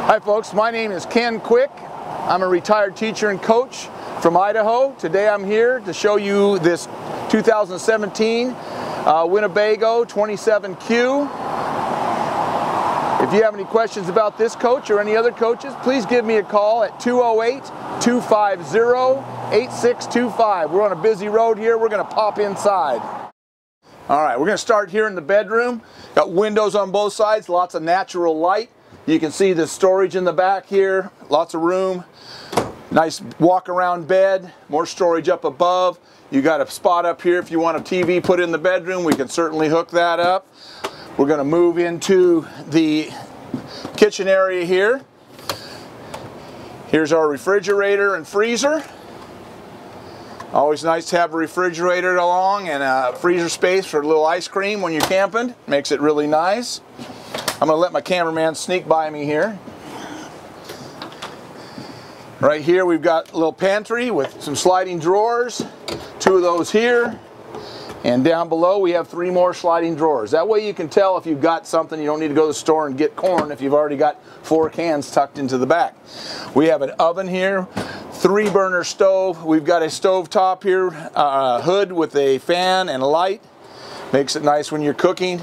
Hi folks, my name is Ken.Quick. I'm a retired teacher and coach from Idaho. Today I'm here to show you this 2017 Winnebago 27Q. If you have any questions about this coach or any other coaches, please give me a call at 208-250-8625. We're on a busy road here. We're going to pop inside. All right, we're going to start here in the bedroom. Got windows on both sides, lots of natural light. You can see the storage in the back here, lots of room. Nice walk around bed, more storage up above. You got a spot up here if you want a TV put in the bedroom, we can certainly hook that up. We're going to move into the kitchen area here. Here's our refrigerator and freezer. Always nice to have a refrigerator along and a freezer space for a little ice cream when you're camping. Makes it really nice. I'm going to let my cameraman sneak by me here. Right here we've got a little pantry with some sliding drawers. 2 of those here. And down below we have 3 more sliding drawers. That way you can tell if you've got something. You don't need to go to the store and get corn if you've already got 4 cans tucked into the back. We have an oven here, 3-burner stove. We've got a stove top here, hood with a fan and a light. Makes it nice when you're cooking.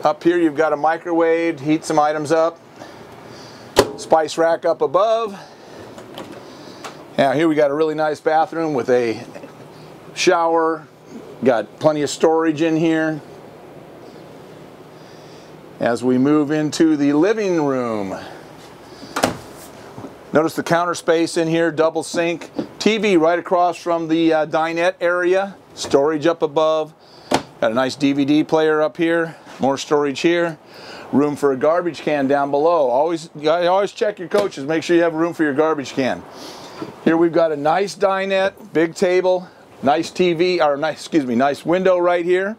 Up here you've got a microwave to heat some items up. Spice rack up above. Now here we got a really nice bathroom with a shower. Got plenty of storage in here. As we move into the living room, notice the counter space in here, double sink, TV right across from the dinette area, storage up above. Got a nice DVD player up here, more storage here. Room for a garbage can down below. Always check your coaches, make sure you have room for your garbage can. Here we've got a nice dinette, big table, nice TV, or nice window right here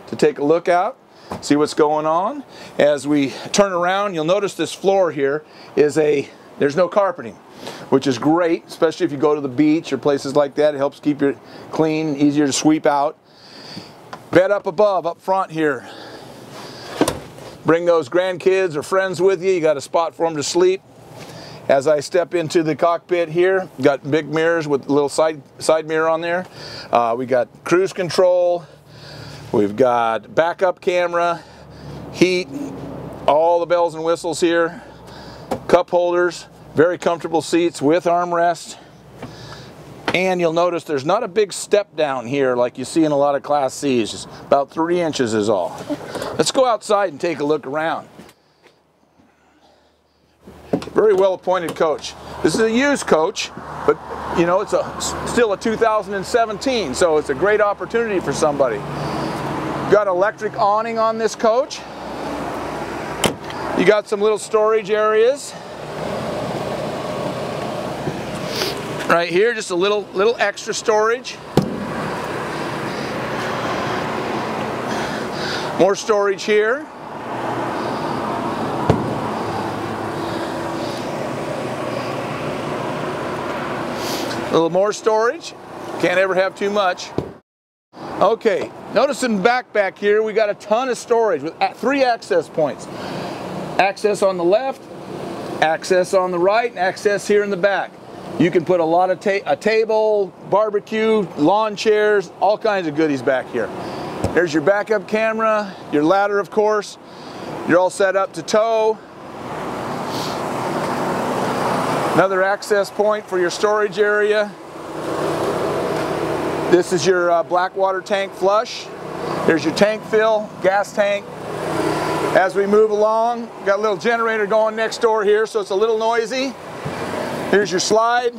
to take a look out, see what's going on. As we turn around, you'll notice this floor here is there's no carpeting, which is great, especially if you go to the beach or places like that. It helps keep it clean, easier to sweep out. Bed up above, up front here. Bring those grandkids or friends with you. You got a spot for them to sleep. As I step into the cockpit here, got big mirrors with a little side mirror on there. We got cruise control. We've got backup camera, heat, all the bells and whistles here. Cup holders, very comfortable seats with armrest. And you'll notice there's not a big step down here like you see in a lot of Class C's. Just about 3 inches is all. Let's go outside and take a look around. Very well appointed coach. This is a used coach, but you know, it's still a 2017, so it's a great opportunity for somebody. Got electric awning on this coach. You got some little storage areas. Right here, just a little extra storage. More storage here. A little more storage. Can't ever have too much. Okay, notice in back here we got a ton of storage with 3 access points. Access on the left, access on the right, and access here in the back. You can put a lot of a table, barbecue, lawn chairs, all kinds of goodies back here. There's your backup camera, your ladder of course. You're all set up to tow. Another access point for your storage area. This is your black water tank flush. There's your tank fill, gas tank. As we move along, got a little generator going next door here, so it's a little noisy. Here's your slide.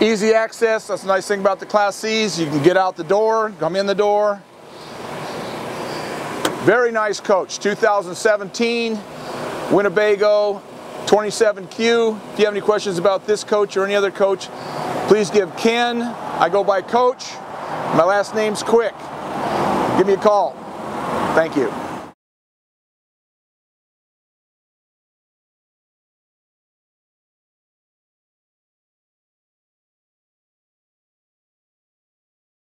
Easy access, that's the nice thing about the Class C's. You can get out the door, come in the door. Very nice coach, 2017 Winnebago 27Q. If you have any questions about this coach or any other coach, please give Ken, I go by Coach, my last name's Quick. Give me a call. Thank you.